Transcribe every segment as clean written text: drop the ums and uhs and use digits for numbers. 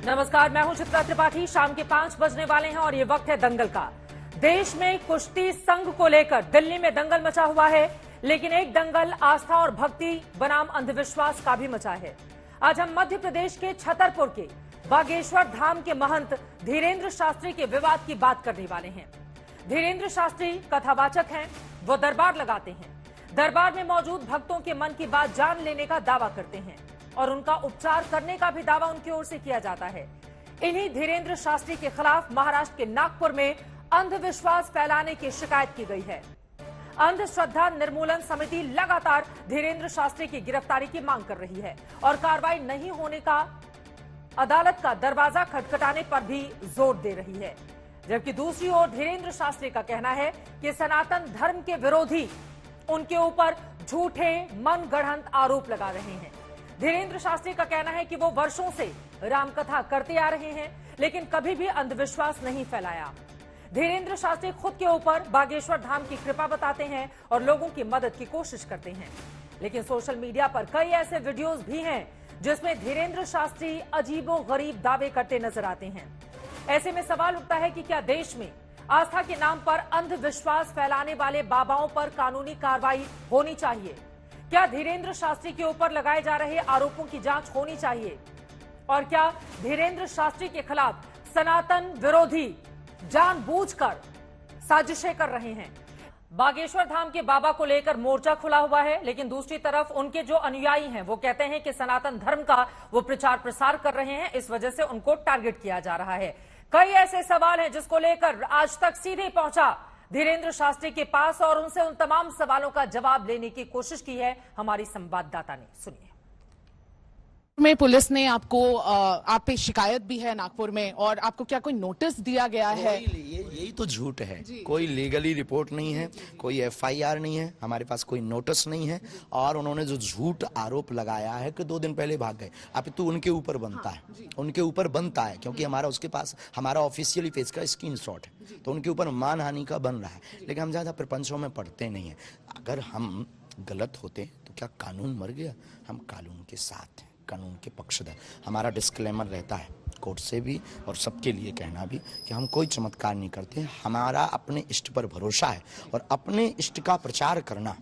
नमस्कार, मैं हूं चित्रा त्रिपाठी। शाम के 5 बजने वाले हैं और ये वक्त है दंगल का। देश में कुश्ती संघ को लेकर दिल्ली में दंगल मचा हुआ है, लेकिन एक दंगल आस्था और भक्ति बनाम अंधविश्वास का भी मचा है। आज हम मध्य प्रदेश के छतरपुर के बागेश्वर धाम के महंत धीरेन्द्र शास्त्री के विवाद की बात करने वाले हैं। धीरेन्द्र शास्त्री कथावाचक हैं, वो दरबार लगाते हैं। दरबार में मौजूद भक्तों के मन की बात जान लेने का दावा करते हैं और उनका उपचार करने का भी दावा उनकी ओर से किया जाता है। इन्हीं धीरेन्द्र शास्त्री के खिलाफ महाराष्ट्र के नागपुर में अंधविश्वास फैलाने की शिकायत की गई है। अंधश्रद्धा निर्मूलन समिति लगातार धीरेन्द्र शास्त्री की गिरफ्तारी की मांग कर रही है और कार्रवाई नहीं होने का अदालत का दरवाजा खटखटाने पर भी जोर दे रही है। जबकि दूसरी ओर धीरेन्द्र शास्त्री का कहना है कि सनातन धर्म के विरोधी उनके ऊपर झूठे मनगढ़ंत आरोप लगा रहे हैं। धीरेन्द्र शास्त्री का कहना है कि वो वर्षों से रामकथा करते आ रहे हैं, लेकिन कभी भी अंधविश्वास नहीं फैलाया। धीरेन्द्र शास्त्री खुद के ऊपर बागेश्वर धाम की कृपा बताते हैं और लोगों की मदद की कोशिश करते हैं, लेकिन सोशल मीडिया पर कई ऐसे वीडियोस भी हैं जिसमें धीरेन्द्र शास्त्री अजीबोगरीब दावे करते नजर आते हैं। ऐसे में सवाल उठता है कि क्या देश में आस्था के नाम पर अंधविश्वास फैलाने वाले बाबाओं पर कानूनी कार्रवाई होनी चाहिए? क्या धीरेन्द्र शास्त्री के ऊपर लगाए जा रहे आरोपों की जांच होनी चाहिए? और क्या धीरेन्द्र शास्त्री के खिलाफ सनातन विरोधी जानबूझकर साजिशें कर रहे हैं? बागेश्वर धाम के बाबा को लेकर मोर्चा खुला हुआ है, लेकिन दूसरी तरफ उनके जो अनुयायी हैं वो कहते हैं कि सनातन धर्म का वो प्रचार प्रसार कर रहे हैं, इस वजह से उनको टारगेट किया जा रहा है। कई ऐसे सवाल हैं जिसको लेकर आज तक सीधे पहुंचा धीरेन्द्र शास्त्री के पास और उनसे उन तमाम सवालों का जवाब लेने की कोशिश की है हमारी संवाददाता ने। सुनिए। में पुलिस ने आपको आप पे शिकायत भी है नागपुर में, और आपको क्या कोई नोटिस दिया गया है? यही तो झूठ है। कोई लीगली रिपोर्ट नहीं है, कोई एफआईआर नहीं है, हमारे पास कोई नोटिस नहीं है। और उन्होंने जो झूठ आरोप लगाया है कि 2 दिन पहले भाग गए, अब तो उनके ऊपर बनता है, उनके ऊपर बनता है, क्योंकि हमारा उसके पास हमारा ऑफिशियली फेस का स्क्रीनशॉट है, तो उनके ऊपर मानहानि का बन रहा है। लेकिन हम ज्यादा प्रपंचों में पढ़ते नहीं है। अगर हम गलत होते तो क्या कानून मर गया? हम कानून के साथ हैं, कानून के पक्षधर। हमारा डिस्क्लेमर रहता है कोर्ट से भी और सबके लिए कहना भी कि हम कोई चमत्कार नहीं करते। हमारा अपने इष्ट पर भरोसा है और अपने इष्ट का प्रचार करना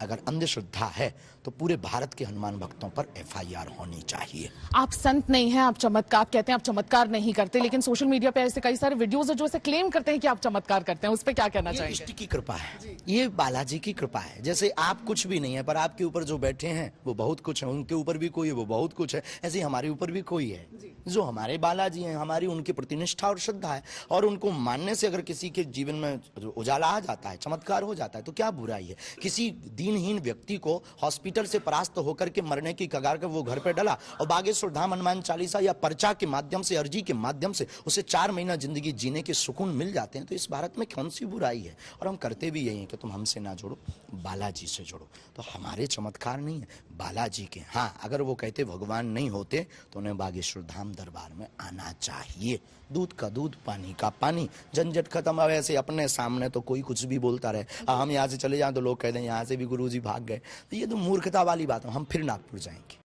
अगर अंधश्रद्धा है तो पूरे भारत के हनुमान भक्तों पर एफआईआर होनी चाहिए। आप संत नहीं हैं, आप चमत्कार कहते हैं, आप चमत्कार नहीं करते, लेकिन सोशल मीडिया पे ऐसे कई सारे वीडियोस है जो ऐसे क्लेम करते हैं कि आप चमत्कार करते हैं। उस पर क्या कहना चाहिए? इष्ट की कृपा है, ये बालाजी की कृपा है। जैसे आप कुछ भी नहीं है, पर आपके ऊपर जो बैठे हैं वो बहुत कुछ है, उनके ऊपर भी कोई है वो बहुत कुछ है, ऐसे ही हमारे ऊपर भी कोई है जो हमारे बालाजी हैं। हमारी उनकी प्रति निष्ठा और श्रद्धा है, और उनको मानने से अगर किसी के जीवन में उजाला आ जाता है, चमत्कार हो जाता है, तो क्या बुराई है? किसी दीनहीन व्यक्ति को हॉस्पिटल से परास्त होकर के मरने की कगार पर वो घर पे डला और बागेश्वर धाम हनुमान चालीसा या पर्चा के माध्यम से, अर्जी के माध्यम से उसे 4 महीना जिंदगी जीने के सुकून मिल जाते हैं, तो इस भारत में कौन सी बुराई है? और हम करते भी यही है कि तुम हमसे ना जोड़ो, बालाजी से जोड़ो। तो हमारे चमत्कार नहीं है, बालाजी के। हाँ, अगर वो कहते भगवान नहीं होते तो उन्हें बागेश्वर धाम दरबार में आना चाहिए। दूध का दूध, पानी का पानी, झंझट खत्म। अब ऐसे अपने सामने तो कोई कुछ भी बोलता रहे, हम यहाँ से चले जाएं तो लोग कह दें यहाँ से भी गुरुजी भाग गए, तो ये तो मूर्खता वाली बात है। हम फिर नागपुर जाएंगे।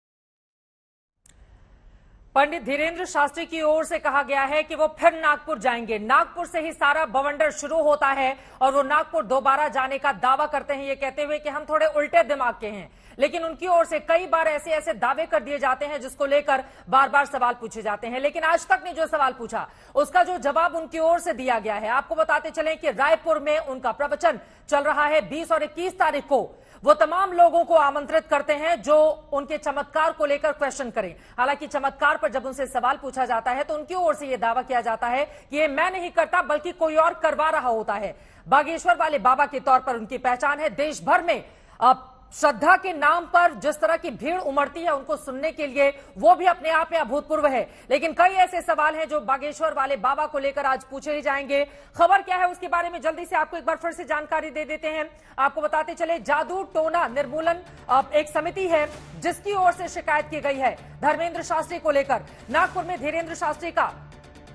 पंडित धीरेन्द्र शास्त्री की ओर से कहा गया है कि वो फिर नागपुर जाएंगे। नागपुर से ही सारा बवंडर शुरू होता है और वो नागपुर दोबारा जाने का दावा करते हैं, ये कहते हुए कि हम थोड़े उल्टे दिमाग के हैं। लेकिन उनकी ओर से कई बार ऐसे ऐसे दावे कर दिए जाते हैं जिसको लेकर बार बार सवाल पूछे जाते हैं, लेकिन आज तक ने जो सवाल पूछा उसका जो जवाब उनकी ओर से दिया गया है। आपको बताते चलें कि रायपुर में उनका प्रवचन चल रहा है 20 और 21 तारीख को। वो तमाम लोगों को आमंत्रित करते हैं जो उनके चमत्कार को लेकर क्वेश्चन करें। हालांकि चमत्कार पर जब उनसे सवाल पूछा जाता है तो उनकी ओर से यह दावा किया जाता है कि ये मैं नहीं करता बल्कि कोई और करवा रहा होता है। बागेश्वर वाले बाबा के तौर पर उनकी पहचान है। देश भर में श्रद्धा के नाम पर जिस तरह की भीड़ उमड़ती है उनको सुनने के लिए, वो भी अपने आप में अभूतपूर्व है। लेकिन कई ऐसे सवाल हैं जो बागेश्वर वाले बाबा को लेकर आज पूछे ही जाएंगे। खबर क्या है उसके बारे में जल्दी से आपको एक बार फिर से जानकारी दे देते हैं। आपको बताते चले, जादू टोना निर्मूलन एक समिति है जिसकी ओर से शिकायत की गई है धर्मेंद्र शास्त्री को लेकर। नागपुर में धीरेन्द्र शास्त्री का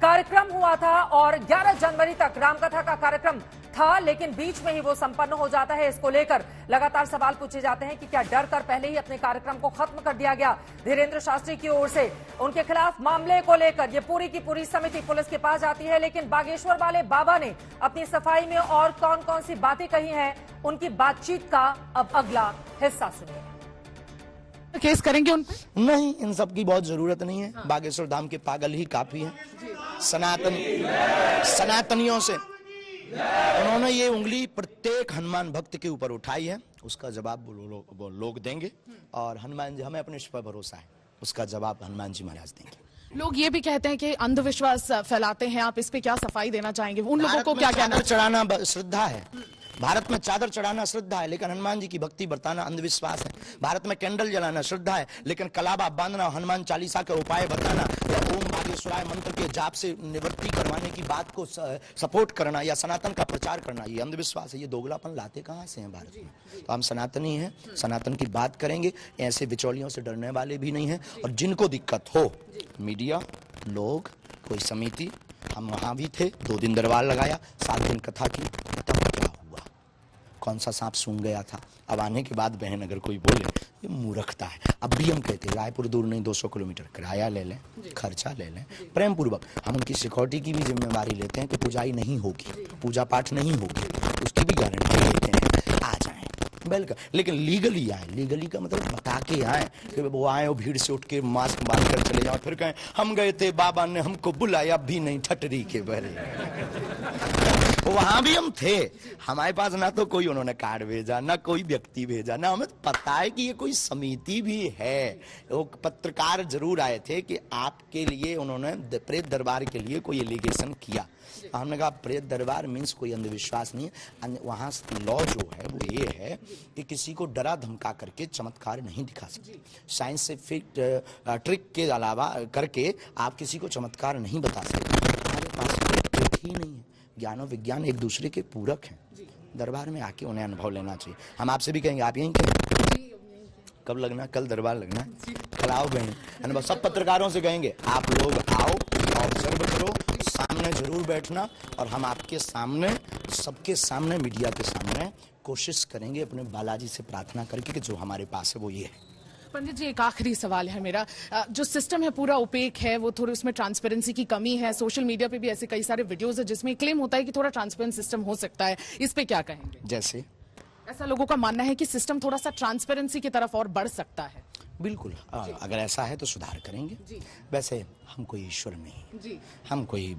कार्यक्रम हुआ था और 11 जनवरी तक रामकथा का कार्यक्रम था, लेकिन बीच में ही वो संपन्न हो जाता है। इसको लेकर लगातार सवाल पूछे जाते हैं कि क्या डर कर पहले ही अपने कार्यक्रम को खत्म कर दिया गया धीरेन्द्र शास्त्री की ओर से। उनके खिलाफ मामले को लेकर ये पूरी की पूरी समिति पुलिस के पास जाती है, लेकिन बागेश्वर वाले बाबा ने अपनी सफाई में और कौन कौन सी बातें कही हैं, उनकी बातचीत का अब अगला हिस्सा सुनिए। केस करेंगे उन पे? नहीं, इन सब की बहुत जरूरत नहीं है। बागेश्वर धाम के पागल ही काफी हैं। सनातनियों से उन्होंने ये उंगली प्रत्येक हनुमान भक्त के ऊपर उठाई है, उसका जवाब वो लोग देंगे। और हनुमान जी, हमें अपने इस पर भरोसा है, उसका जवाब हनुमान जी महाराज देंगे। लोग ये भी कहते हैं कि अंधविश्वास फैलाते हैं, आप इस पे क्या सफाई देना चाहेंगे? उन लोगों को क्या कहना? चढ़ाना श्रद्धा है, भारत में चादर चढ़ाना श्रद्धा है, लेकिन हनुमान जी की भक्ति बरताना अंधविश्वास है। भारत में कैंडल जलाना श्रद्धा है, लेकिन कलाबा बांधना, हनुमान चालीसा के उपाय बताना या ओम बागेश्वराय मंत्र के जाप से निवृत्ति करवाने की बात को सपोर्ट करना या सनातन का प्रचार करना, ये अंधविश्वास है। ये दोगलापन लाते कहाँ से हैं भारत में? तो हम सनातनी हैं, सनातन की बात करेंगे, ऐसे बिचौलियों से डरने वाले भी नहीं है। और जिनको दिक्कत हो, मीडिया, लोग, कोई समिति, हम वहां भी थे, 2 दिन दरबार लगाया, 7 दिन कथा की, तब क्या हुआ? कौन सा सांप सूंघ गया था? अब आने के बाद बहन अगर कोई बोले, ये मूर्खता है। अब भी हम कहते हैं रायपुर दूर नहीं, 200 किलोमीटर किराया ले लें, खर्चा ले लें, प्रेम पूर्वक। हम उनकी सिक्योरिटी की भी जिम्मेवारी लेते हैं कि पूजाई नहीं होगी, पूजा पाठ नहीं होगी, उसकी भी गारंटी लेते हैं। आ जाएं, वेलकम, लेकिन लीगली आए। लीगली का मतलब बता के आए कि वो आए और भीड़ से उठ के मास्क बांध कर चले जाओ, फिर कहें हम गए थे, बाबा ने हमको बुलाया भी नहीं, ठटरी के बहरे। वहां भी हम थे, हमारे पास ना तो कोई उन्होंने कार्ड भेजा, ना कोई व्यक्ति भेजा, ना हमें पता है कि ये कोई समिति भी है। वो पत्रकार जरूर आए थे कि आपके लिए उन्होंने प्रेत दरबार के लिए कोई एलिगेशन किया। हमने कहा प्रेत दरबार मीन्स कोई अंधविश्वास नहीं है। वहां लॉ जो है वो ये है कि किसी को डरा धमका करके चमत्कार नहीं दिखा सकते। साइंटिफिक ट्रिक के अलावा करके आप किसी को चमत्कार नहीं बता सकते। हमारे पास ट्रिक ही नहीं है। ज्ञान और विज्ञान एक दूसरे के पूरक हैं। दरबार में आके उन्हें अनुभव लेना चाहिए। हम आपसे भी कहेंगे, आप यहीं कहेंगे कब लगना? कल दरबार लगना, कल आओ बहन अनुभव। सब पत्रकारों से कहेंगे आप लोग आओ, ऑब्जर्व करो, सामने जरूर बैठना, और हम आपके सामने, सबके सामने, मीडिया के सामने कोशिश करेंगे अपने बालाजी से प्रार्थना करके कि जो हमारे पास है वो ये है। पंडित जी, एक आखिरी सवाल है मेरा। जो सिस्टम है पूरा ओपेक है, वो थोड़ी उसमें ट्रांसपेरेंसी की कमी है। सोशल मीडिया पे भी ऐसे कई सारे वीडियोस है जिसमें क्लेम होता है कि थोड़ा ट्रांसपेरेंट सिस्टम हो सकता है, इस पे क्या कहेंगे? जैसे ऐसा लोगों का मानना है कि सिस्टम थोड़ा सा ट्रांसपेरेंसी की तरफ और बढ़ सकता है। बिल्कुल, अगर ऐसा है तो सुधार करेंगे। वैसे हम कोई ईश्वर नहीं, हम कोई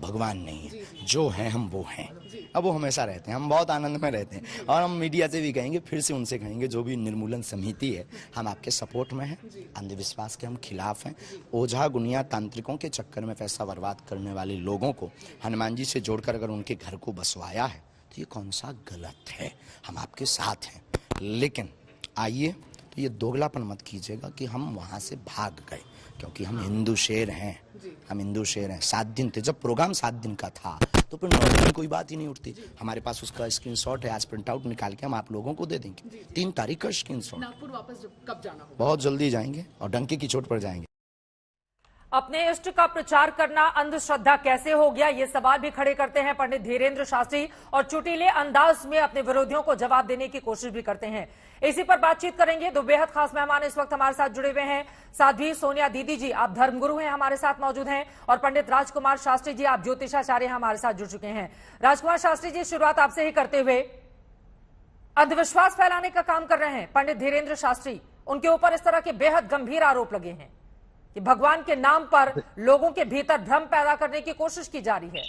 भगवान नहीं है, जो है हम वो हैं। अब वो हमेशा रहते हैं, हम बहुत आनंद में रहते हैं। और हम मीडिया से भी कहेंगे, फिर से उनसे कहेंगे, जो भी निर्मूलन समिति है, हम आपके सपोर्ट में हैं। अंधविश्वास के हम खिलाफ हैं। ओझा गुनिया तांत्रिकों के चक्कर में पैसा बर्बाद करने वाले लोगों को हनुमान जी से जोड़कर अगर उनके घर को बसवाया है तो ये कौन सा गलत है? हम आपके साथ हैं, लेकिन आइए तो ये दोगलापन मत कीजिएगा कि हम वहां से भाग गए, क्योंकि हम हिंदू शेर हैं। हम हिंदू शेर हैं। 7 दिन थे, जब प्रोग्राम 7 दिन का था तो फिर 9 दिन कोई बात ही नहीं उठती। हमारे पास उसका स्क्रीनशॉट है, आज प्रिंट आउट निकाल के हम आप लोगों को दे देंगे। 3 तारीख का स्क्रीनशॉट। नागपुर वापस कब जाना होगा? बहुत जल्दी जाएंगे और डंके की चोट पर जाएंगे। अपने इष्ट का प्रचार करना अंधश्रद्धा कैसे हो गया, ये सवाल भी खड़े करते हैं पंडित धीरेन्द्र शास्त्री, और चुटीले अंदाज में अपने विरोधियों को जवाब देने की कोशिश भी करते हैं। इसी पर बातचीत करेंगे। 2 बेहद खास मेहमान इस वक्त हमारे साथ जुड़े हुए हैं। साध्वी सोनिया दीदी जी, आप धर्मगुरु हैं, हमारे साथ मौजूद हैं, और पंडित राजकुमार शास्त्री जी, आप ज्योतिषाचार्य हमारे साथ जुड़ चुके हैं। राजकुमार शास्त्री जी, शुरुआत आपसे ही करते हुए, अंधविश्वास फैलाने का काम कर रहे हैं पंडित धीरेन्द्र शास्त्री, उनके ऊपर इस तरह के बेहद गंभीर आरोप लगे हैं कि भगवान के नाम पर लोगों के भीतर भ्रम पैदा करने की कोशिश की जा रही है।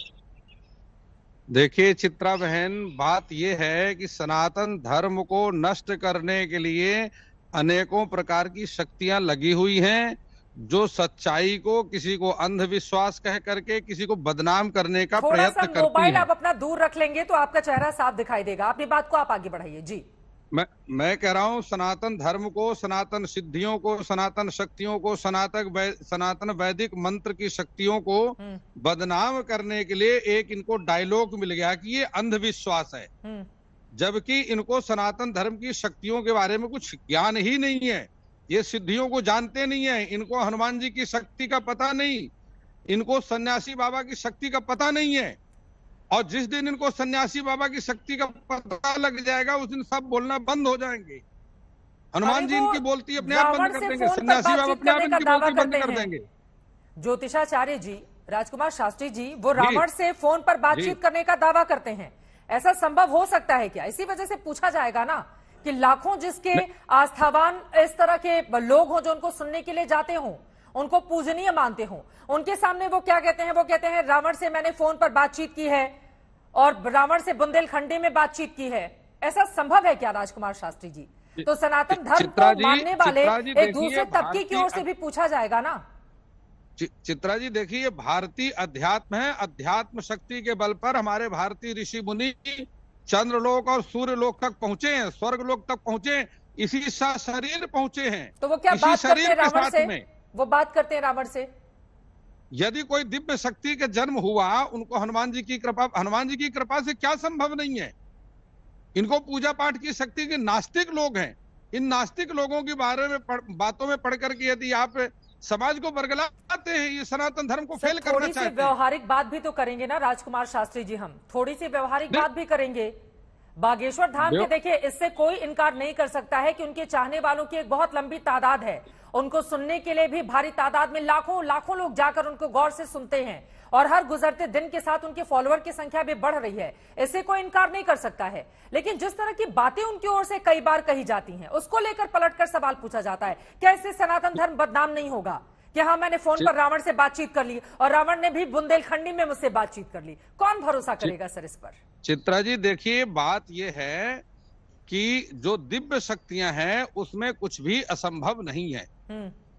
देखिए चित्रा बहन, बात यह है कि सनातन धर्म को नष्ट करने के लिए अनेकों प्रकार की शक्तियां लगी हुई हैं, जो सच्चाई को, किसी को अंधविश्वास कह करके किसी को बदनाम करने का प्रयत्न करती हैं। मोबाइल आप अपना दूर रख लेंगे तो आपका चेहरा साफ दिखाई देगा। अपनी बात को आप आगे बढ़ाइए जी। मैं कह रहा हूं, सनातन धर्म को, सनातन सिद्धियों को, सनातन शक्तियों को, सनातन वैदिक मंत्र की शक्तियों को बदनाम करने के लिए एक इनको डायलॉग मिल गया कि ये अंधविश्वास है, जबकि इनको सनातन धर्म की शक्तियों के बारे में कुछ ज्ञान ही नहीं है। ये सिद्धियों को जानते नहीं है, इनको हनुमान जी की शक्ति का पता नहीं, इनको सन्यासी बाबा की शक्ति का पता नहीं है। और जिस दिन इनको सन्यासी बाबा की शक्ति का पता लग जाएगा उस दिन सब बोलना बंद हो जाएंगे। हनुमान जी इनकी बोलती अपने आप बंद कर देंगे, सन्यासी बाबा अपने आप इनकी बोलती बंद कर देंगे। ज्योतिषाचार्य जी, राजकुमार शास्त्री जी, वो रावण से फोन पर बातचीत करने का दावा करते हैं। ऐसा संभव हो सकता है क्या? इसी वजह से पूछा जाएगा ना कि लाखों जिसके आस्थावान इस तरह के लोग हों जो उनको सुनने के लिए जाते हों, उनको पूजनीय मानते हों, उनके सामने वो क्या कहते हैं? वो कहते हैं रावण से मैंने फोन पर बातचीत की है और रावण से बुंदेलखंडी में बातचीत की है। ऐसा संभव है क्या राजकुमार शास्त्री जी? तो सनातन धर्म को मानने वाले एक दूसरे तबके की ओर से भी पूछा जाएगा ना। चित्रा जी देखिए, भारतीय अध्यात्म है, अध्यात्म शक्ति के बल पर हमारे भारतीय ऋषि मुनि चंद्रलोक और सूर्यलोक तक पहुंचे हैं, स्वर्गलोक तक पहुंचे, इसी शरीर पहुंचे हैं। तो वो क्या बात करते हैं रावण से? में वो बात करते हैं रावण से। यदि कोई दिव्य शक्ति के जन्म हुआ, उनको हनुमान जी की कृपा से क्या संभव नहीं है? इनको पूजा पाठ की शक्ति के नास्तिक लोग हैं। इन नास्तिक लोगों के बारे में बातों में पढ़ करके यदि आप समाज को बरगलाते हैं, ये सनातन धर्म को फेल करना चाहते हैं। थोड़ी सी व्यवहारिक बात भी तो करेंगे ना राजकुमार शास्त्री जी, हम थोड़ी सी व्यवहारिक बात भी करेंगे। बागेश्वर धाम के देखिए, इससे कोई इनकार नहीं कर सकता है कि उनके चाहने वालों की एक बहुत लंबी तादाद है। उनको सुनने के लिए भी भारी तादाद में लाखों लाखों लोग जाकर उनको गौर से सुनते हैं और हर गुजरते दिन के साथ उनके फॉलोअर की संख्या भी बढ़ रही है। इससे कोई इनकार नहीं कर सकता है। लेकिन जिस तरह की बातें उनकी ओर से कई बार कही जाती हैं, उसको लेकर पलटकर सवाल पूछा जाता है, क्या इससे सनातन धर्म बदनाम नहीं होगा कि हाँ मैंने फोन पर रावण से बातचीत कर ली और रावण ने भी बुंदेलखंडी में मुझसे बातचीत कर ली? कौन भरोसा करेगा सर इस पर? चित्रा जी देखिए, बात यह है कि जो दिव्य शक्तियां हैं उसमें कुछ भी असंभव नहीं है।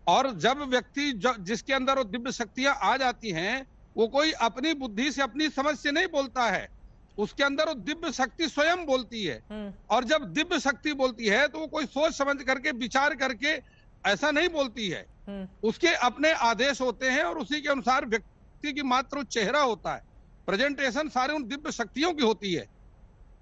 और जब व्यक्ति जिसके अंदर वो दिव्य शक्तियां आ जाती हैं, वो कोई अपनी बुद्धि से अपनी समझ से नहीं बोलता है, उसके अंदर वो दिव्य शक्ति स्वयं बोलती है। और जब दिव्य शक्ति बोलती है तो वो कोई सोच समझ करके विचार करके ऐसा नहीं बोलती है, उसके अपने आदेश होते हैं और उसी के अनुसार व्यक्ति की मात्र चेहरा होता है, प्रेजेंटेशन सारे उन दिव्य शक्तियों की होती है।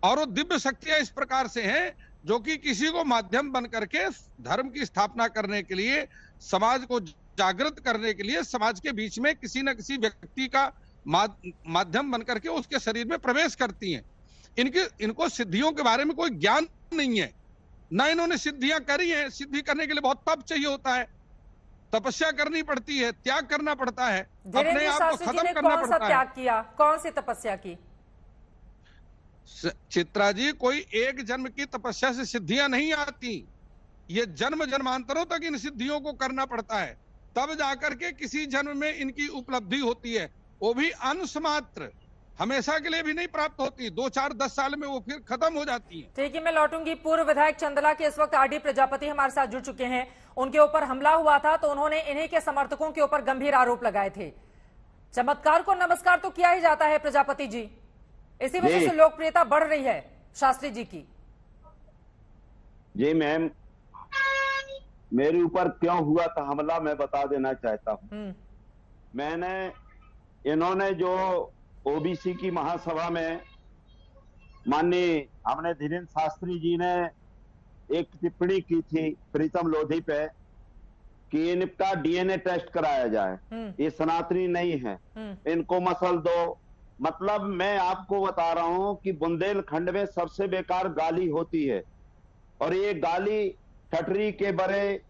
और वो दिव्य शक्तियां इस प्रकार से हैं जो कि किसी को माध्यम बन करके धर्म की स्थापना करने के लिए, समाज को जागृत करने के लिए, समाज के बीच में किसी न किसी व्यक्ति का माध्यम बन करके उसके शरीर में प्रवेश करती हैं। इनको सिद्धियों के बारे में कोई ज्ञान नहीं है, ना इन्होंने सिद्धियां करी हैं। सिद्धि करने के लिए बहुत तप चाहिए होता है, तपस्या करनी पड़ती है, त्याग करना पड़ता है, अपने आप को खत्म करना पड़ता है। त्याग किया? कौन सी तपस्या की? चित्रा जी, कोई एक जन्म की तपस्या से सिद्धियां नहीं आती, ये जन्म जन्मांतरों तक इन सिद्धियों को करना पड़ता है, तब जाकर के किसी जन्म में इनकी उपलब्धि होती है। वो भी अंश मात्र, हमेशा के लिए भी नहीं प्राप्त होती, 2, 4, 10 साल में वो फिर खत्म हो जाती है। ठीक है, मैं लौटूंगी। पूर्व विधायक चंदला के इस वक्त आरडी प्रजापति हमारे साथ जुड़ चुके हैं। उनके ऊपर हमला हुआ था तो उन्होंने इन्हीं के समर्थकों के ऊपर गंभीर आरोप लगाए थे। चमत्कार को नमस्कार तो किया ही जाता है प्रजापति जी, इसी वजह से लोकप्रियता बढ़ रही है शास्त्री जी की। जी मैम, मेरे ऊपर क्यों हुआ था हमला मैं बता देना चाहता हूँ। इन्होंने जो ओबीसी की महासभा में माननीय हमने धीरेन्द्र शास्त्री जी ने एक टिप्पणी की थी प्रीतम लोधी पे कि इनका डीएनए टेस्ट कराया जाए, ये सनातनी नहीं है, इनको मसल दो। मतलब मैं आपको बता रहा हूं कि बुंदेलखंड में सबसे बेकार गाली होती है और ये गाली ठटरी के बड़े,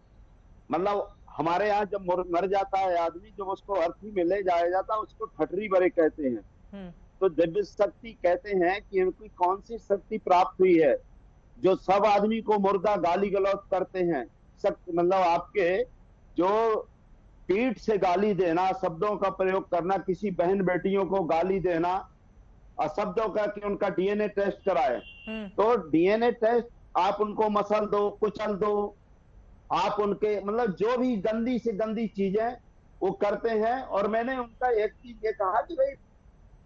मतलब हमारे यहाँ जब मर जाता है आदमी, जब उसको अर्थी में ले जाया जाता है उसको ठटरी बड़े कहते हैं। तो दिव्य शक्ति कहते हैं कि इनको कौन सी शक्ति प्राप्त हुई है जो सब आदमी को मुर्दा गाली गलौज करते हैं। मतलब आपके जो पीठ से गाली देना, शब्दों का प्रयोग करना, किसी बहन बेटियों को गाली देना, शब्दों का कि उनका डीएनए टेस्ट कराए, तो डीएनए टेस्ट आप उनको मसल दो, कुचल दो, आप उनके मतलब जो भी गंदी से गंदी चीजें वो करते हैं। और मैंने उनका एक चीज ये कहा कि भाई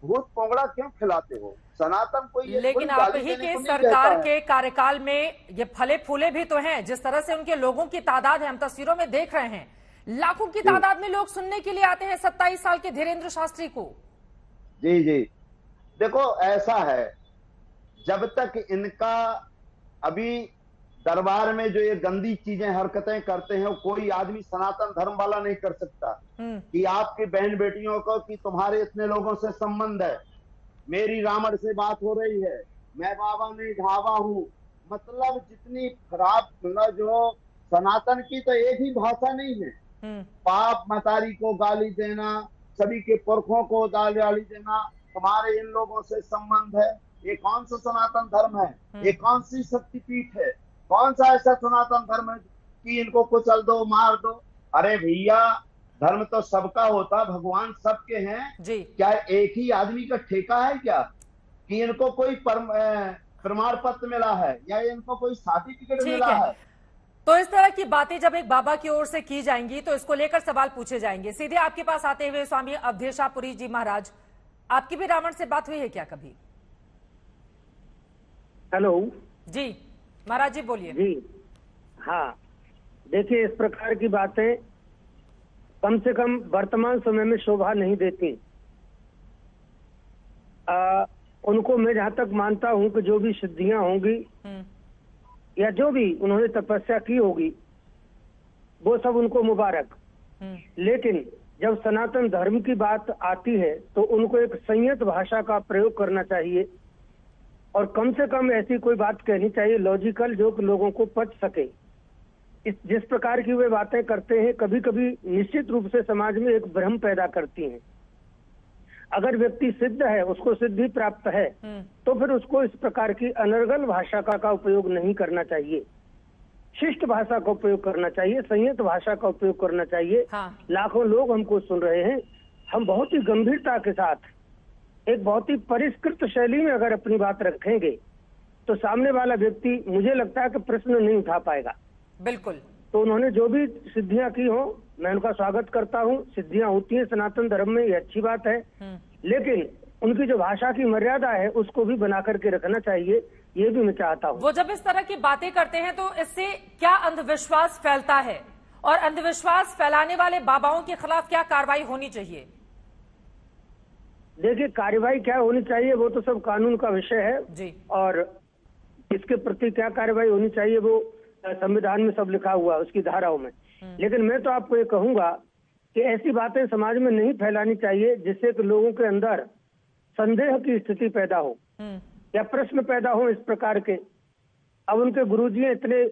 भूत पोंगड़ा क्यों खिलाते हो, सनातन कोई ये, लेकिन आप ही के सरकार के कार्यकाल में ये फले फूले भी तो हैं। जिस तरह से उनके लोगों की तादाद है, हम तस्वीरों में देख रहे हैं, लाखों की तादाद में लोग सुनने के लिए आते हैं 27 साल के धीरेन्द्र शास्त्री को। जी जी, देखो ऐसा है, जब तक इनका अभी दरबार में जो ये गंदी चीजें हरकतें करते हैं, कोई आदमी सनातन धर्म वाला नहीं कर सकता कि आपकी बहन बेटियों को कि तुम्हारे इतने लोगों से संबंध है, मेरी रावण से बात हो रही है, मैं बाबा नहीं ढाबा हूँ। मतलब जितनी खराब, मतलब जो सनातन की तो एक ही भाषा नहीं है। बाप मतारी को गाली देना, सभी के पुरखों को गाली देना, तुम्हारे इन लोगों से संबंध है। ये कौन सा सनातन धर्म है? ये कौन सी शक्तिपीठ है? कौन सा ऐसा सनातन धर्म है कि इनको कुचल दो, मार दो? अरे भैया, धर्म तो सबका होता, भगवान सबके हैं जी। क्या एक ही आदमी का ठेका है क्या कि इनको कोई प्रमाण पत्र मिला है या इनको कोई सर्टिफिकेट मिला है? तो इस तरह की बातें जब एक बाबा की ओर से की जाएंगी तो इसको लेकर सवाल पूछे जाएंगे। सीधे आपके पास आते हुए स्वामी अवधेशापुरी जी महाराज, आपकी भी रावण से बात हुई है क्या कभी? हेलो जी महाराज जी बोलिए। जी हाँ, देखिए इस प्रकार की बातें कम से कम वर्तमान समय में शोभा नहीं देती। उनको मैं जहां तक मानता हूं कि जो भी सिद्धियां होंगी या जो भी उन्होंने तपस्या की होगी वो सब उनको मुबारक। लेकिन जब सनातन धर्म की बात आती है तो उनको एक संयत भाषा का प्रयोग करना चाहिए और कम से कम ऐसी कोई बात कहनी चाहिए लॉजिकल, जो कि लोगों को पच सके। जिस प्रकार की वे बातें करते हैं कभी कभी निश्चित रूप से समाज में एक भ्रम पैदा करती हैं। अगर व्यक्ति सिद्ध है, उसको सिद्धि प्राप्त है, तो फिर उसको इस प्रकार की अनर्गल भाषा का उपयोग नहीं करना चाहिए। शिष्ट भाषा का उपयोग करना चाहिए, संयत भाषा का उपयोग करना चाहिए। हाँ। लाखों लोग हमको सुन रहे हैं, हम बहुत ही गंभीरता के साथ एक बहुत ही परिष्कृत शैली में अगर अपनी बात रखेंगे तो सामने वाला व्यक्ति, मुझे लगता है कि प्रश्न नहीं उठा पाएगा। बिल्कुल। तो उन्होंने जो भी सिद्धियां की हो, मैं उनका स्वागत करता हूँ। सिद्धियां होती हैं सनातन धर्म में, ये अच्छी बात है, लेकिन उनकी जो भाषा की मर्यादा है उसको भी बना करके रखना चाहिए, ये भी मैं चाहता हूँ। वो जब इस तरह की बातें करते हैं तो इससे क्या अंधविश्वास फैलता है और अंधविश्वास फैलाने वाले बाबाओं के खिलाफ क्या कार्रवाई होनी चाहिए? देखिए, कार्रवाई क्या होनी चाहिए वो तो सब कानून का विषय है जी। और इसके प्रति क्या कार्रवाई होनी चाहिए वो संविधान में सब लिखा हुआ है, उसकी धाराओं में। लेकिन मैं तो आपको ये कहूंगा कि ऐसी बातें समाज में नहीं फैलानी चाहिए जिससे कि लोगों के अंदर संदेह की स्थिति पैदा हो या प्रश्न पैदा हो इस प्रकार के। अब उनके गुरुजी इतने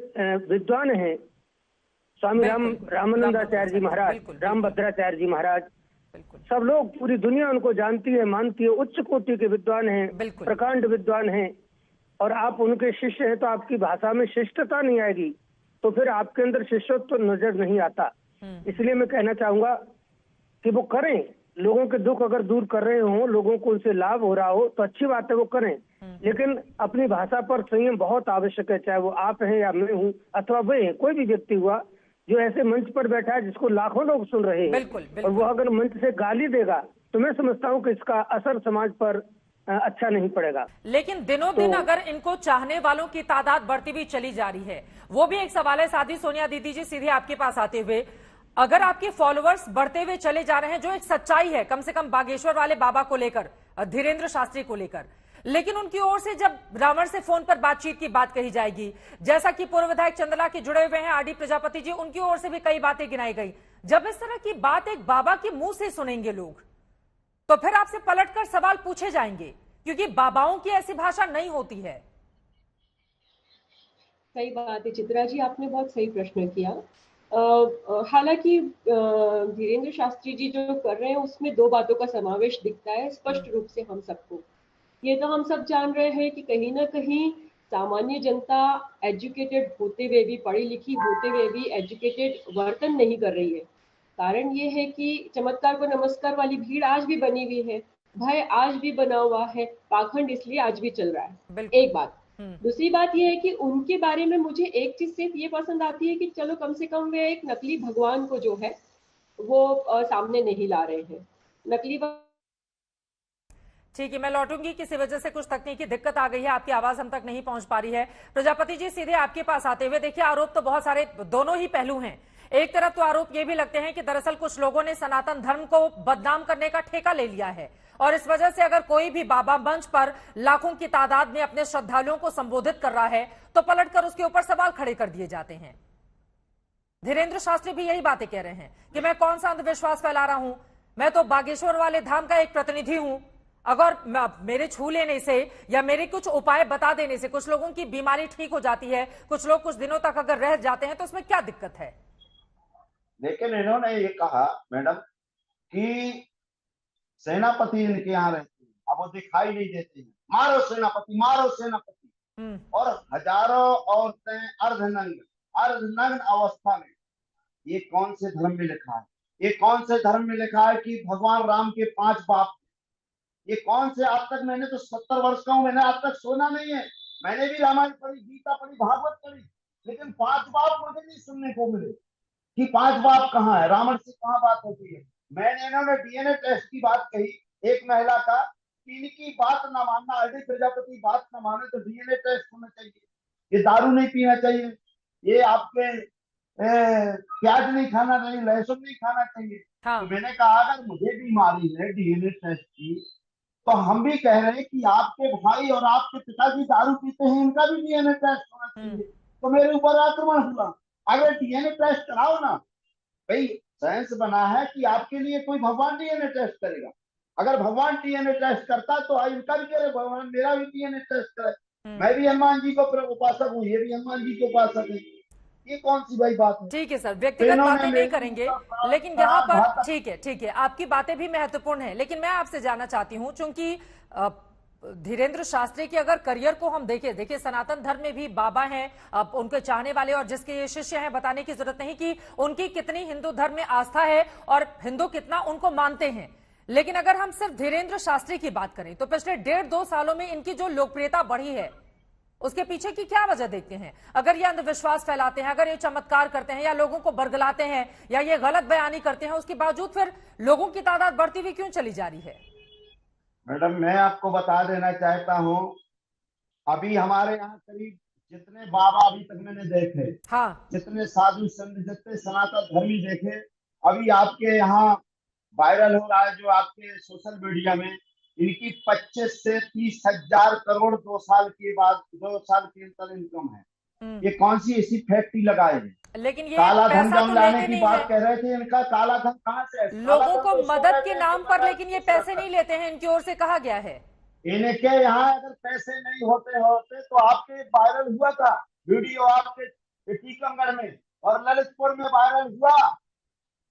विद्वान हैं, स्वामी रामानंदाचार्य जी महाराज, रामभद्राचार्य जी महाराज, सब लोग, पूरी दुनिया उनको जानती है, मानती है, उच्च कोटि के विद्वान हैं, प्रकांड विद्वान हैं, और आप उनके शिष्य हैं तो आपकी भाषा में शिष्टता नहीं आएगी, तो फिर आपके अंदर शिष्यत्व तो नजर नहीं आता। इसलिए मैं कहना चाहूंगा कि वो करें, लोगों के दुख अगर दूर कर रहे हो, लोगों को उनसे लाभ हो रहा हो तो अच्छी बात है, वो करें, लेकिन अपनी भाषा पर संयम बहुत आवश्यक है। चाहे वो आप हैं या मैं हूँ अथवा वे हैं, कोई भी व्यक्ति हुआ जो ऐसे मंच पर बैठा है जिसको लाखों लोग सुन रहे हैं और वो अगर मंच से गाली देगा तो मैं समझता हूँ कि इसका असर समाज पर अच्छा नहीं पड़ेगा। लेकिन दिनों दिन अगर इनको चाहने वालों की तादाद बढ़ती हुई चली जा रही है, वो भी एक सवाल है। साधी सोनिया दीदी जी, सीधे आपके पास आते हुए, अगर आपके फॉलोअर्स बढ़ते हुए चले जा रहे हैं, जो एक सच्चाई है कम से कम बागेश्वर वाले बाबा को लेकर, धीरेन्द्र शास्त्री को लेकर, लेकिन उनकी ओर से जब रावण से फोन पर बातचीत की बात कही जाएगी, जैसा कि पूर्व विधायक चंदला के जुड़े हुए हैं आरडी प्रजापति जी, उनकी ओर से भी कई बातें गिनाई गई, जब इस तरह की बात एक बाबा के मुंह से सुनेंगे लोग तो फिर आपसे पलटकर सवाल पूछे जाएंगे, क्योंकि बाबाओं की ऐसी भाषा नहीं होती है। सही बात है चित्रा जी, आपने बहुत सही प्रश्न किया। हालांकि धीरेन्द्र शास्त्री जी जो कर रहे हैं उसमें दो बातों का समावेश दिखता है स्पष्ट रूप से हम सबको। ये तो हम सब जान रहे हैं कि कहीं ना कहीं सामान्य जनता एजुकेटेड होते हुए भी, पढ़ी लिखी होते हुए भी एजुकेटेड वर्तन नहीं कर रही है। कारण ये है कि चमत्कार को नमस्कार वाली भीड़ आज भी बनी हुई है, भय आज भी बना हुआ है, पाखंड इसलिए आज भी चल रहा है। एक बात। दूसरी बात यह है कि उनके बारे में मुझे एक चीज सिर्फ ये पसंद आती है कि चलो कम से कम वे एक नकली भगवान को जो है वो सामने नहीं ला रहे हैं। नकली ठीक है, मैं लौटूंगी, किसी वजह से कुछ तकनीकी दिक्कत आ गई है, आपकी आवाज हम तक नहीं पहुंच पा रही है। प्रजापति जी, सीधे आपके पास आते हुए, देखिए आरोप तो बहुत सारे, दोनों ही पहलू हैं। एक तरफ तो आरोप ये भी लगते हैं कि दरअसल कुछ लोगों ने सनातन धर्म को बदनाम करने का ठेका ले लिया है और इस वजह से अगर कोई भी बाबा मंच पर लाखों की तादाद में अपने श्रद्धालुओं को संबोधित कर रहा है तो पलटकर उसके ऊपर सवाल खड़े कर दिए जाते हैं। धीरेन्द्र शास्त्री भी यही बातें कह रहे हैं कि मैं कौन सा अंधविश्वास फैला रहा हूं, मैं तो बागेश्वर वाले धाम का एक प्रतिनिधि हूं, अगर मेरे छू लेने से या मेरे कुछ उपाय बता देने से कुछ लोगों की बीमारी ठीक हो जाती है, कुछ लोग कुछ दिनों तक अगर रह जाते हैं, तो उसमें क्या दिक्कत है? लेकिन इन्होंने ये कहा मैडम कि सेनापति इनके यहाँ रहते हैं, अब वो दिखाई नहीं देते हैं, मारो सेनापति, मारो सेनापति। और हजारों औरतें अर्धनग्न अवस्था में, ये कौन से धर्म में लिखा है? ये कौन से धर्म में लिखा है कि भगवान राम के 5 बाप? ये कौन से? आज तक मैंने तो 70 वर्ष का हूं, मैंने आज तक सुना नहीं है। मैंने भी रामायण पढ़ी, गीता पढ़ी, भागवत पढ़ी, लेकिन 5 बाप मुझे नहीं सुनने को मिले कि 5 बाप कहाँ है, रावण से कहाँ बात होती है। मैंने इन्होंने डीएनए टेस्ट की बात कही एक महिला का, इनकी बात ना मानना, आरडी प्रजापति बात ना माने तो डीएनए टेस्ट होना चाहिए, ये दारू नहीं पीना चाहिए, ये आपके प्याज नहीं खाना चाहिए, लहसुन नहीं खाना चाहिए। हाँ। तो मैंने कहा अगर मुझे बीमारी है डीएनए टेस्ट की, तो हम भी कह रहे हैं कि आपके भाई और आपके पिताजी दारू पीते हैं, इनका भी डीएनए टेस्ट होना चाहिए। तो मेरे ऊपर आक्रमण हुआ। अगर डीएनए टेस्ट कराओ ना भाई, साइंस बना है कि आपके लिए कोई भगवान डीएनए टेस्ट करेगा। अगर भगवान डीएनए टेस्ट करता तो इनका भी करे भगवान मेरा भी डीएनए टेस्ट करे। मैं भी हनुमान जी को उपासक हूँ, ये भी हनुमान जी के उपासक है, ये कौन सी भाई बात है? ठीक है सर, व्यक्तिगत बातें नहीं करेंगे, लेकिन यहाँ पर ठीक है, आपकी बातें भी महत्वपूर्ण है, लेकिन मैं आपसे जानना चाहती हूँ, चूंकि धीरेंद्र शास्त्री के अगर करियर को हम देखिए सनातन धर्म में भी बाबा हैं, अब उनके चाहने वाले और जिसके ये शिष्य हैं, बताने की जरूरत नहीं कि उनकी कितनी हिंदू धर्म में आस्था है और हिंदू कितना उनको मानते हैं। लेकिन अगर हम सिर्फ धीरेंद्र शास्त्री की बात करें तो पिछले 1.5-2 सालों में इनकी जो लोकप्रियता बढ़ी है, उसके पीछे की क्या वजह देखते हैं? अगर ये अंधविश्वास फैलाते हैं, अगर ये चमत्कार करते हैं या लोगों को बरगलाते हैं या ये गलत बयानी करते हैं, उसके बावजूद फिर लोगों की तादाद बढ़ती हुई क्यों चली जा रही है? मैडम मैं आपको बता देना चाहता हूँ, अभी हमारे यहाँ करीब जितने बाबा अभी तक मैंने देखे, हाँ, जितने साधु संत, जितने सनातन धर्मी देखे, अभी आपके यहाँ वायरल हो रहा है जो आपके सोशल मीडिया में, इनकी 25 से 30 हजार करोड़ 2 साल के बाद 2 साल के अंतर इनकम है। ये कौन सी ऐसी फैक्ट्री लगाए हैं? लेकिन ये काला धन पैसा तो लाने की बात है। कह रहे थे, इनका काला धन कहाँ से है? लोगों को मदद के नाम पर, लेकिन ये पैसे नहीं लेते हैं, इनकी ओर से कहा गया है। इनके यहाँ अगर पैसे नहीं होते तो आपके वायरल हुआ था वीडियो, आपके टीकमगढ़ में और ललितपुर में वायरल हुआ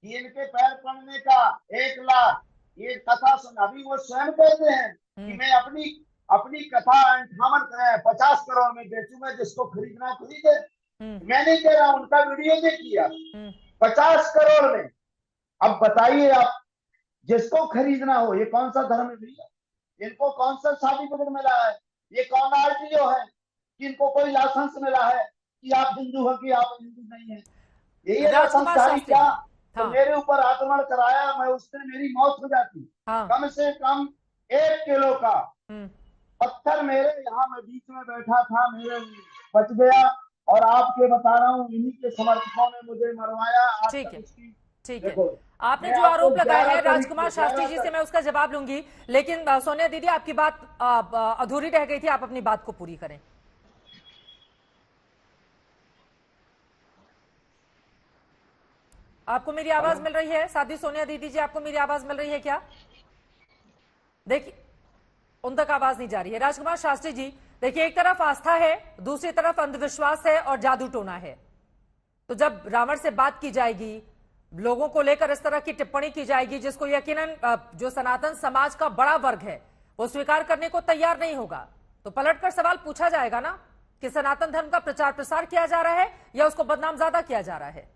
कि इनके पैर पड़ने का 1 लाख, ये कथा सुन। अभी वो स्वयं कहते हैं कि मैं अपनी कथा 50 करोड़ में बेचूंगा, जिसको खरीदना खरीदे। मैं नहीं कह रहा, उनका वीडियो देखिए, 50 करोड़ में। अब बताइए आप, जिसको खरीदना हो, ये कौन सा धर्म है भैया? इनको कौन सा सर्टिफिकेट मिला है? ये कौन आरटीओ है कि इनको कोई लाइसेंस मिला है कि आप हिंदू हो कि आप हिंदू नहीं है? यही संस्कारी क्या? तो मेरे ऊपर आक्रमण कराया, मैं उससे मेरी मौत हो जाती। कम से कम 1 किलो का पत्थर मेरे यहाँ, मैं बीच में बैठा था, मेरे बच गया। और आपके बता रहा हूँ, इन्हीं के समर्थकों ने मुझे मरवाया। ठीक है, आपने जो आरोप लगाए हैं राजकुमार शास्त्री जी से मैं उसका जवाब लूंगी, लेकिन सोनिया दीदी आपकी बात अधूरी रह गई थी, आप अपनी बात को पूरी करें। आपको मेरी आवाज मिल रही है? साथी सोनिया दीदी जी, आपको मेरी आवाज मिल रही है क्या? देखिए, उन तक आवाज नहीं जा रही है। राजकुमार शास्त्री जी, देखिए, एक तरफ आस्था है, दूसरी तरफ अंधविश्वास है और जादू टोना है। तो जब रावण से बात की जाएगी, लोगों को लेकर इस तरह की टिप्पणी की जाएगी, जिसको यकीनन जो सनातन समाज का बड़ा वर्ग है वो स्वीकार करने को तैयार नहीं होगा, तो पलटकर सवाल पूछा जाएगा ना कि सनातन धर्म का प्रचार प्रसार किया जा रहा है या उसको बदनाम ज्यादा किया जा रहा है।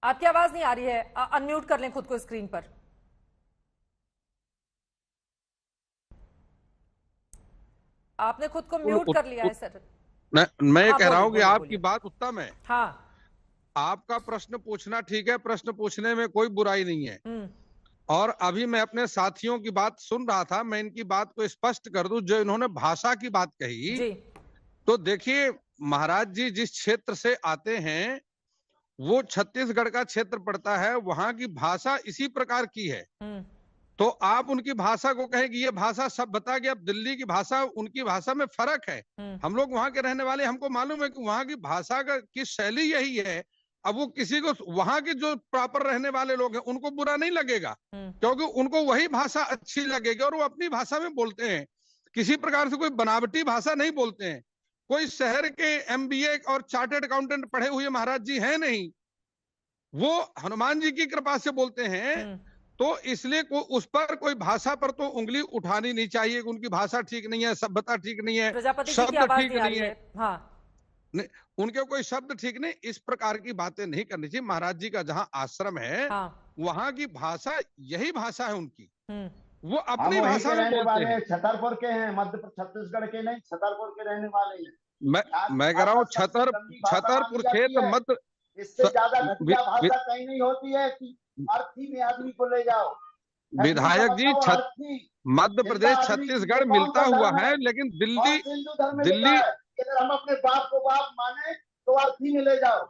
आपकी आवाज नहीं आ रही है, अनम्यूट कर लें खुद को स्क्रीन पर। आपने खुद को म्यूट कर लिया है सर। मैं कह रहा हूं कि आपकी बात उत्तम है। हाँ, आपका प्रश्न पूछना ठीक है, प्रश्न पूछने में कोई बुराई नहीं है। और अभी मैं अपने साथियों की बात सुन रहा था, मैं इनकी बात को स्पष्ट कर दूं। जो इन्होंने भाषा की बात कही जी। तो देखिए, महाराज जी जिस क्षेत्र से आते हैं वो छत्तीसगढ़ का क्षेत्र पड़ता है, वहां की भाषा इसी प्रकार की है। तो आप उनकी भाषा को कहें कि ये भाषा सब बता गया। अब दिल्ली की भाषा उनकी भाषा में फर्क है। हम लोग वहां के रहने वाले, हमको मालूम है कि वहां की भाषा की शैली यही है। अब वो किसी को, वहां के जो प्रॉपर रहने वाले लोग हैं उनको बुरा नहीं लगेगा, क्योंकि उनको वही भाषा अच्छी लगेगी और वो अपनी भाषा में बोलते हैं। किसी प्रकार से कोई बनावटी भाषा नहीं बोलते हैं। कोई शहर के एमबीए और चार्टर्ड अकाउंटेंट पढ़े हुए महाराज जी हैं नहीं, वो हनुमान जी की कृपा से बोलते हैं। तो इसलिए उस पर कोई भाषा पर तो उंगली उठानी नहीं चाहिए। उनकी भाषा ठीक नहीं है, सभ्यता ठीक नहीं है, शब्द ठीक नहीं है, हाँ नहीं, उनके कोई शब्द ठीक नहीं, इस प्रकार की बातें नहीं करनी चाहिए। महाराज जी का जहाँ आश्रम है, हाँ। वहां की भाषा यही भाषा है उनकी, वो हम अपनी वहीं भाषा के में रहने बोलते वाले हैं। हैं, छतरपुर के हैं, मध्य छत्तीसगढ़ के नहीं, छतरपुर के रहने वाले हैं। मैं कह रहा हूँ छतरपुर क्षेत्र मध्य, इससे ज्यादा घटिया भाषा कहीं नहीं होती है कि अर्थी में आदमी को ले जाओ। विधायक जी, मध्य प्रदेश छत्तीसगढ़ मिलता हुआ है, लेकिन दिल्ली हिंदू धर्म में लिखा है कि अगर हम अपने बाप को बाप माने तो अर्थी में ले जाओ।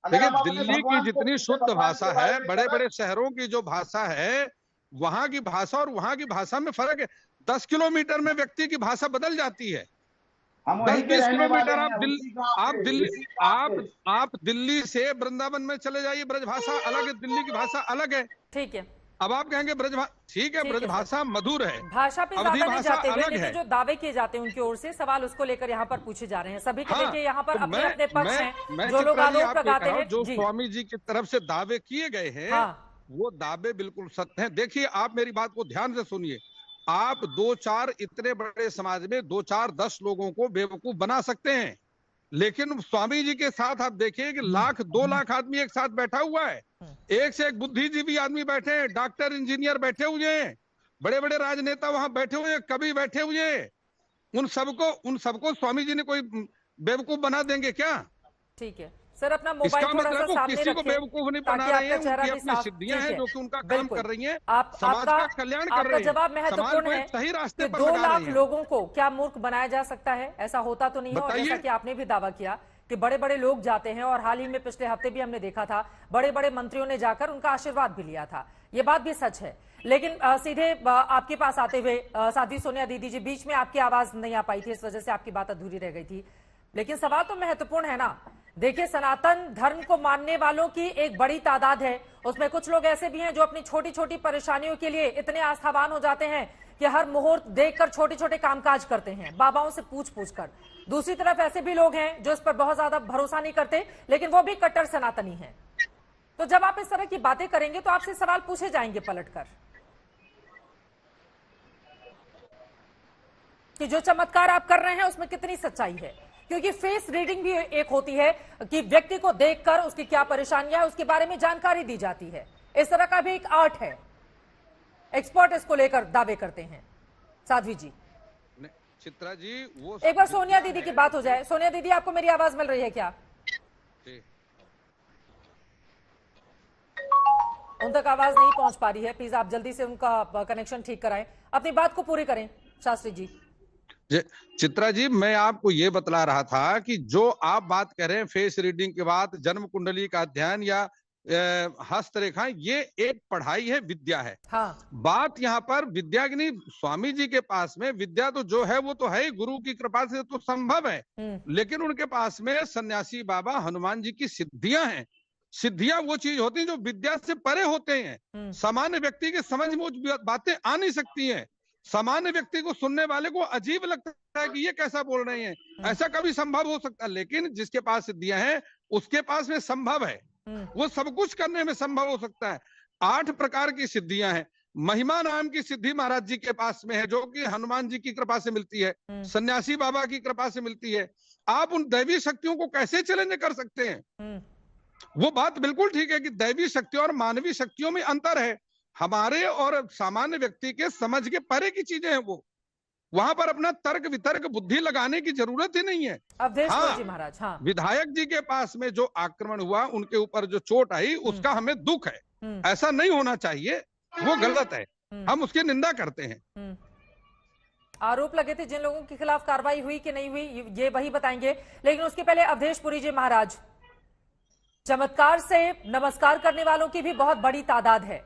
देखिए, दिल्ली की जितनी शुद्ध भाषा है, बड़े बड़े शहरों की जो भाषा है, वहां की भाषा और वहां की भाषा में फर्क है। 10 किलोमीटर में व्यक्ति की भाषा बदल जाती है। 10-20 किलोमीटर आप दिल्ली से वृंदावन में चले जाइए, ब्रजभाषा अलग है, दिल्ली की भाषा अलग है। ठीक है, अब आप कहेंगे ठीक है, ब्रजभाषा मधुर है, भाषा पे अवधी ज्यादा नहीं भाषा जाते हुए, अलग लेकिन है। जो दावे किए जाते हैं उनकी ओर से सवाल उसको लेकर यहाँ पर पूछे जा रहे हैं। सभी के हाँ, देखिए यहाँ पर तो अपने अपने पक्ष हैं, जो लोग चित्रा जी आरोप आपको लगाते कहा, हैं। जो जी, स्वामी जी की तरफ से दावे किए गए हैं, हाँ, वो दावे बिल्कुल सत्य हैं। देखिए, आप मेरी बात को ध्यान से सुनिए। आप 2-4 इतने बड़े समाज में 2-4-10 लोगों को बेवकूफ बना सकते हैं, लेकिन स्वामी जी के साथ आप देखिए कि 1-2 लाख आदमी एक साथ बैठा हुआ है। एक से एक बुद्धिजीवी आदमी बैठे हैं, डॉक्टर इंजीनियर बैठे हुए हैं, बड़े बड़े राजनेता वहां बैठे हुए हैं, कवि बैठे हुए हैं। उन सबको स्वामी जी ने कोई बेवकूफ बना देंगे क्या? ठीक है सर, अपना मोबाइल इसका थोड़ा सा मतलब वो सामने किसी को रखें, बेवकूफ नहीं ताकि बना रहे हैं, आपका चेहरा उनकी भी अपनी साफ। सिद्धियां ठीक हैं है, जो कि उनका काम बिल्कुल। कर रही हैं, आपका समाज का कल्याण कर आपका रही हैं, जवाब समाज महत्वपूर्ण को है एक सही रास्ते कि पर 2 लगा लाख रही हैं। लोगों को क्या मूर्ख बनाया जा सकता है? ऐसा होता तो नहीं है। और बताइए। जैसा कि आपने भी दावा किया कि बड़े बड़े लोग जाते हैं, और हाल ही में पिछले हफ्ते भी हमने देखा था बड़े बड़े मंत्रियों ने जाकर उनका आशीर्वाद भी लिया था। ये बात भी सच है। लेकिन सीधे आपके पास आते हुए साध्वी सोनिया दीदी जी, बीच में आपकी आवाज नहीं आ पाई थी, इस वजह से आपकी बात अधूरी रह गई थी। लेकिन सवाल तो महत्वपूर्ण है ना। देखिए, सनातन धर्म को मानने वालों की एक बड़ी तादाद है, उसमें कुछ लोग ऐसे भी हैं जो अपनी छोटी छोटी परेशानियों के लिए इतने आस्थावान हो जाते हैं कि हर मुहूर्त देखकर छोटे छोटे कामकाज करते हैं, बाबाओं से पूछ कर। दूसरी तरफ ऐसे भी लोग हैं जो इस पर बहुत ज्यादा भरोसा नहीं करते, लेकिन वो भी कट्टर सनातनी हैं। तो जब आप इस तरह की बातें करेंगे तो आपसे सवाल पूछे जाएंगे पलटकर कि जो चमत्कार आप कर रहे हैं उसमें कितनी सच्चाई है। क्योंकि फेस रीडिंग भी एक होती है कि व्यक्ति को देखकर उसकी क्या परेशानियां है उसके बारे में जानकारी दी जाती है। इस तरह का भी एक आर्ट है। एक्सपर्ट इसको लेकर दावे करते हैं। साध्वी जी, चित्रा जी, वो एक बार सोनिया दीदी की बात हो जाए। सोनिया दीदी, आपको मेरी आवाज मिल रही है क्या? उन तक आवाज नहीं पहुंच पा रही है। प्लीज आप जल्दी से उनका कनेक्शन ठीक कराएं, अपनी बात को पूरी करें। शास्त्री जी, चित्रा जी, मैं आपको ये बतला रहा था कि जो आप बात कर रहे हैं फेस रीडिंग के बाद जन्म कुंडली का अध्ययन या हस्तरेखा, ये एक पढ़ाई है, विद्या है। हाँ। बात यहाँ पर विद्या की नहीं। स्वामी जी के पास में विद्या तो जो है वो तो है, गुरु की कृपा से तो संभव है, लेकिन उनके पास में सन्यासी बाबा हनुमान जी की सिद्धियां हैं। सिद्धियां वो चीज होती है जो विद्या से परे होते हैं। सामान्य व्यक्ति के समझ में वो बातें आ नहीं सकती हैं। सामान्य व्यक्ति को, सुनने वाले को अजीब लगता है कि ये कैसा बोल रहे हैं, ऐसा कभी संभव हो सकता है। लेकिन जिसके पास सिद्धियां हैं उसके पास में संभव है, वो सब कुछ करने में संभव हो सकता है। 8 प्रकार की सिद्धियां हैं। महिमा नाम की सिद्धि महाराज जी के पास में है, जो कि हनुमान जी की कृपा से मिलती है, सन्यासी बाबा की कृपा से मिलती है। आप उन दैवी शक्तियों को कैसे चैलेंज कर सकते हैं? वो बात बिल्कुल ठीक है कि दैवी शक्तियों और मानवीय शक्तियों में अंतर है। हमारे और सामान्य व्यक्ति के समझ के परे की चीजें हैं वो। वहां पर अपना तर्क वितर्क बुद्धि लगाने की जरूरत ही नहीं है। हाँ, जी महाराज, हाँ। विधायक जी के पास में जो आक्रमण हुआ, उनके ऊपर जो चोट आई, उसका हमें दुख है। ऐसा नहीं होना चाहिए, वो गलत है, हम उसकी निंदा करते हैं। आरोप लगे थे जिन लोगों के खिलाफ कार्रवाई हुई कि नहीं हुई, ये वही बताएंगे। लेकिन उसके पहले अवधेश पुरी जी महाराज, चमत्कार से नमस्कार करने वालों की भी बहुत बड़ी तादाद है,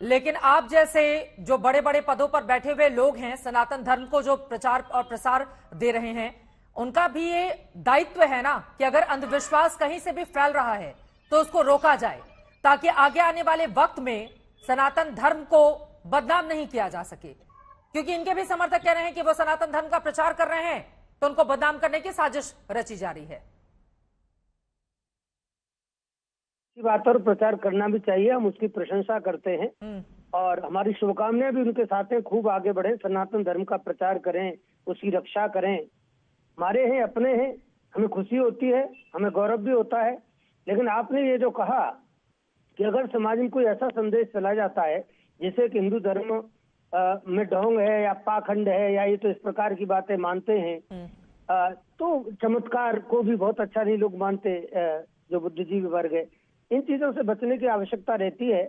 लेकिन आप जैसे जो बड़े बड़े पदों पर बैठे हुए लोग हैं, सनातन धर्म को जो प्रचार और प्रसार दे रहे हैं, उनका भी ये दायित्व है ना कि अगर अंधविश्वास कहीं से भी फैल रहा है तो उसको रोका जाए, ताकि आगे आने वाले वक्त में सनातन धर्म को बदनाम नहीं किया जा सके। क्योंकि इनके भी समर्थक कह रहे हैं कि वो सनातन धर्म का प्रचार कर रहे हैं, तो उनको बदनाम करने की साजिश रची जा रही है। बात और प्रचार करना भी चाहिए, हम उसकी प्रशंसा करते हैं और हमारी शुभकामनाएं भी उनके साथ हैं। खूब आगे बढ़े, सनातन धर्म का प्रचार करें, उसकी रक्षा करें। हमारे हैं, अपने हैं, हमें खुशी होती है, हमें गौरव भी होता है। लेकिन आपने ये जो कहा कि अगर समाज में कोई ऐसा संदेश चला जाता है जैसे कि हिंदू धर्म में ढोंग है या पाखंड है या ये तो इस प्रकार की बातें मानते हैं, तो चमत्कार को भी बहुत अच्छा नहीं लोग मानते, जो बुद्धिजीवी वर्ग है। इन चीजों से बचने की आवश्यकता रहती है।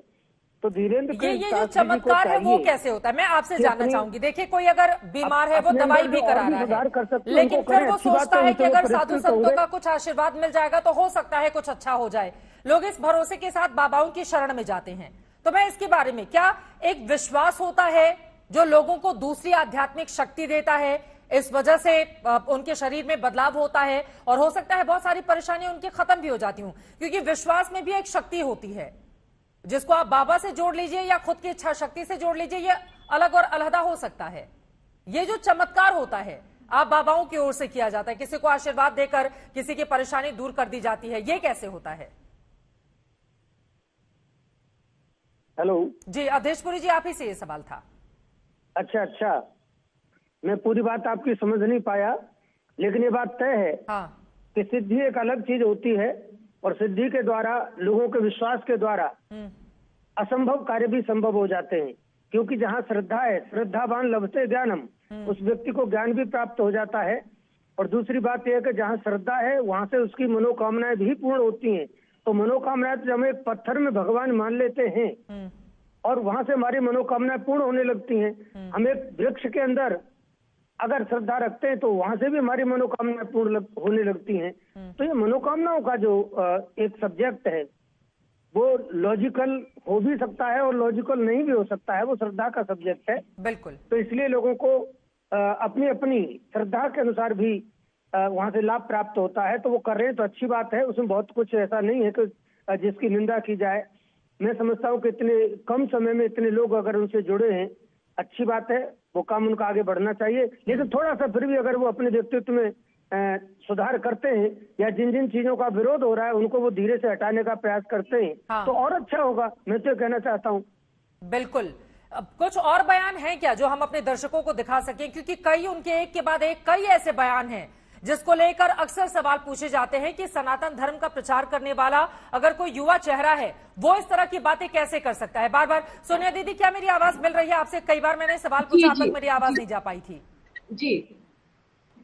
तो धीरेन्द्र ये जो चमत्कार है वो कैसे होता है, मैं आपसे जानना चाहूंगी। देखिए, कोई अगर बीमार है, वो दवाई भी करा रहा है, लेकिन फिर वो सोचता है कि अगर साधु संतों का कुछ आशीर्वाद मिल जाएगा तो हो सकता है कुछ अच्छा हो जाए। लोग इस भरोसे के साथ बाबाओं की शरण में जाते हैं। तो मैं इसके बारे में, क्या एक विश्वास होता है जो लोगों को दूसरी आध्यात्मिक शक्ति देता है, इस वजह से उनके शरीर में बदलाव होता है और हो सकता है बहुत सारी परेशानियां उनकी खत्म भी हो जाती हूं? क्योंकि विश्वास में भी एक शक्ति होती है, जिसको आप बाबा से जोड़ लीजिए या खुद की इच्छा शक्ति से जोड़ लीजिए, ये अलग और अलहदा हो सकता है। ये जो चमत्कार होता है, आप बाबाओं की ओर से किया जाता है, किसी को आशीर्वाद देकर किसी की परेशानी दूर कर दी जाती है, ये कैसे होता है? हेलो जी, अवधेशपुरी जी, आप ही से ये सवाल था। अच्छा, मैं पूरी बात आपकी समझ नहीं पाया, लेकिन ये बात तय है कि सिद्धि एक अलग चीज होती है और सिद्धि के द्वारा, लोगों के विश्वास के द्वारा असंभव कार्य भी संभव हो जाते हैं। क्योंकि जहाँ श्रद्धा है, श्रद्धावान लभते ज्ञानम, उस व्यक्ति को ज्ञान भी प्राप्त हो जाता है। और दूसरी बात यह है कि जहाँ श्रद्धा है वहां से उसकी मनोकामनाएं भी पूर्ण होती हैं। तो मनोकामनाएं तो हम एक पत्थर में भगवान मान लेते हैं और वहां से हमारी मनोकामनाएं पूर्ण होने लगती हैं। हम एक वृक्ष के अंदर अगर श्रद्धा रखते हैं तो वहां से भी हमारी मनोकामनाएं पूर्ण होने लगती हैं। तो ये मनोकामनाओं का जो एक सब्जेक्ट है वो लॉजिकल हो भी सकता है और लॉजिकल नहीं भी हो सकता है, वो श्रद्धा का सब्जेक्ट है। बिल्कुल। तो इसलिए लोगों को अपनी अपनी श्रद्धा के अनुसार भी वहां से लाभ प्राप्त होता है। तो वो कर रहे हैं तो अच्छी बात है, उसमें बहुत कुछ ऐसा नहीं है कि जिसकी निंदा की जाए। मैं समझता हूँ कि इतने कम समय में इतने लोग अगर उनसे जुड़े हैं, अच्छी बात है, वो काम उनका आगे बढ़ना चाहिए। लेकिन थोड़ा सा फिर भी अगर वो अपने व्यक्तित्व में सुधार करते हैं या जिन जिन चीजों का विरोध हो रहा है उनको वो धीरे से हटाने का प्रयास करते हैं तो और अच्छा होगा, मैं तो कहना चाहता हूँ। बिल्कुल। अब कुछ और बयान हैं क्या जो हम अपने दर्शकों को दिखा सकें, क्योंकि कई उनके एक के बाद एक कई ऐसे बयान हैं जिसको लेकर अक्सर सवाल पूछे जाते हैं कि सनातन धर्म का प्रचार करने वाला अगर कोई युवा चेहरा है वो इस तरह की बातें कैसे कर सकता है। बार बार सोनिया दीदी, क्या मेरी आवाज मिल रही है आपसे? कई बार मैंने सवाल पूछा, अब तक मेरी आवाज नहीं जा पाई थी। जी,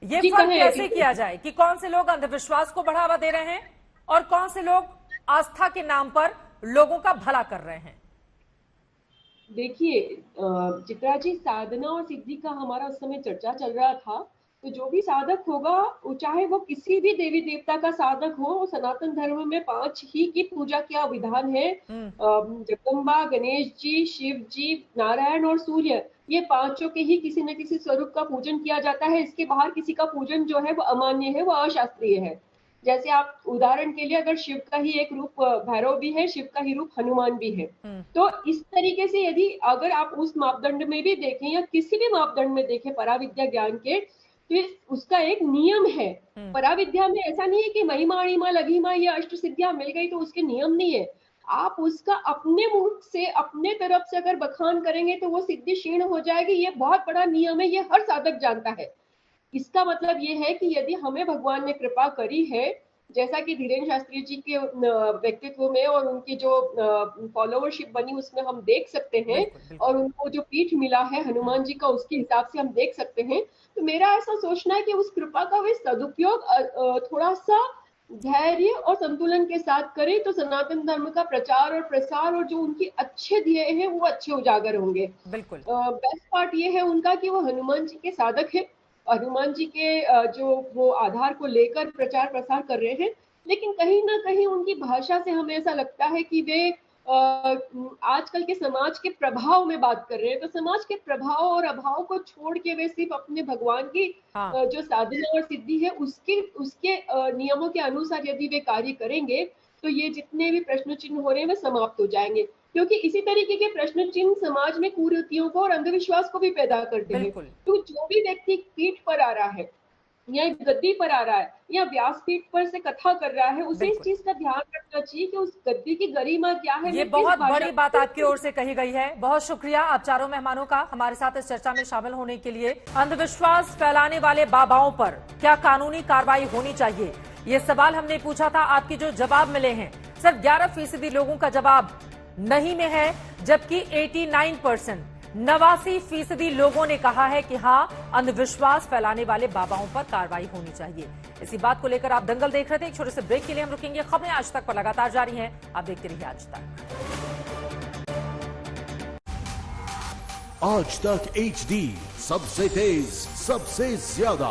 ये फर्क कैसे किया जाए कि कौन से लोग अंधविश्वास को बढ़ावा दे रहे हैं और कौन से लोग आस्था के नाम पर लोगों का भला कर रहे हैं? देखिए चित्रा जी, साधना और सिद्धि का हमारा उस समय चर्चा चल रहा था। तो जो भी साधक होगा, चाहे वो किसी भी देवी देवता का साधक हो, सनातन धर्म में 5 ही की पूजा का विधान है। जगदम्बा, गणेश जी, शिव जी, नारायण और सूर्य, ये 5 के ही किसी न किसी स्वरूप का पूजन किया जाता है। इसके बाहर किसी का पूजन जो है वो अमान्य है, वो अशास्त्रीय है। जैसे आप उदाहरण के लिए, अगर शिव का ही एक रूप भैरव भी है, शिव का ही रूप हनुमान भी है। तो इस तरीके से यदि अगर आप उस मापदंड में भी देखें या किसी भी मापदंड में देखें पराविद्या ज्ञान के, तो उसका एक नियम है। पराविद्या में ऐसा नहीं है कि महिमा अणिमा लघिमा या अष्ट सिद्धियां मिल गई तो उसके नियम नहीं है। आप उसका अपने मुख से, अपने तरफ से अगर बखान करेंगे तो वो सिद्धि क्षीण हो जाएगी। ये बहुत बड़ा नियम है, ये हर साधक जानता है। इसका मतलब ये है कि यदि हमें भगवान ने कृपा करी है, जैसा कि धीरेन्द्र शास्त्री जी के व्यक्तित्व में और उनकी जो फॉलोवरशिप बनी उसमें हम देख सकते हैं, और उनको जो पीठ मिला है हनुमान जी का, उसके हिसाब से हम देख सकते हैं। तो मेरा ऐसा सोचना है कि उस कृपा का वे सदुपयोग थोड़ा सा धैर्य और संतुलन के साथ करें तो सनातन धर्म का प्रचार और प्रसार और जो उनकी अच्छे ध्येय हैं वो अच्छे उजागर होंगे। बिल्कुल। बेस्ट पार्ट ये है उनका कि वो हनुमान जी के साधक है, हनुमान जी के जो वो आधार को लेकर प्रचार प्रसार कर रहे हैं। लेकिन कहीं ना कहीं उनकी भाषा से हमें ऐसा लगता है कि वे आजकल के समाज के प्रभाव में बात कर रहे हैं। तो समाज के प्रभाव और अभाव को छोड़ के वे सिर्फ अपने भगवान की जो साधना और सिद्धि है उसके नियमों के अनुसार यदि वे कार्य करेंगे तो ये जितने भी प्रश्न चिन्ह हो रहे हैं वे समाप्त हो जाएंगे, क्योंकि इसी तरीके के प्रश्न चिन्ह समाज में कुरीतियों को और अंधविश्वास को भी पैदा करते हैं। बिल्कुल। क्योंकि जो भी व्यक्ति पीठ पर आ रहा है या गद्दी पर आ रहा है या व्यासपीठ पर से कथा कर रहा है, उसे इस बिल्कुल। चीज का ध्यान रखना चाहिए कि उस गद्दी की गरिमा क्या है। ये मैं किस बहुत भाषा बड़ी बात आपकी ओर से कही गई है। बहुत शुक्रिया आप चारों मेहमानों का हमारे साथ इस चर्चा में शामिल होने के लिए। अंधविश्वास फैलाने वाले बाबाओं पर क्या कानूनी कार्रवाई होनी चाहिए, ये सवाल हमने पूछा था। आपके जो जवाब मिले हैं, सिर्फ 11% लोगों का जवाब नहीं में है, जबकि 89% लोगों ने कहा है कि हाँ, अंधविश्वास फैलाने वाले बाबाओं पर कार्रवाई होनी चाहिए। इसी बात को लेकर आप दंगल देख रहे थे। एक छोटे से ब्रेक के लिए हम रुकेंगे। खबरें आज तक पर लगातार जारी हैं, आप देखते रहिए आज तक। आज तक HD, सबसे तेज सबसे ज्यादा।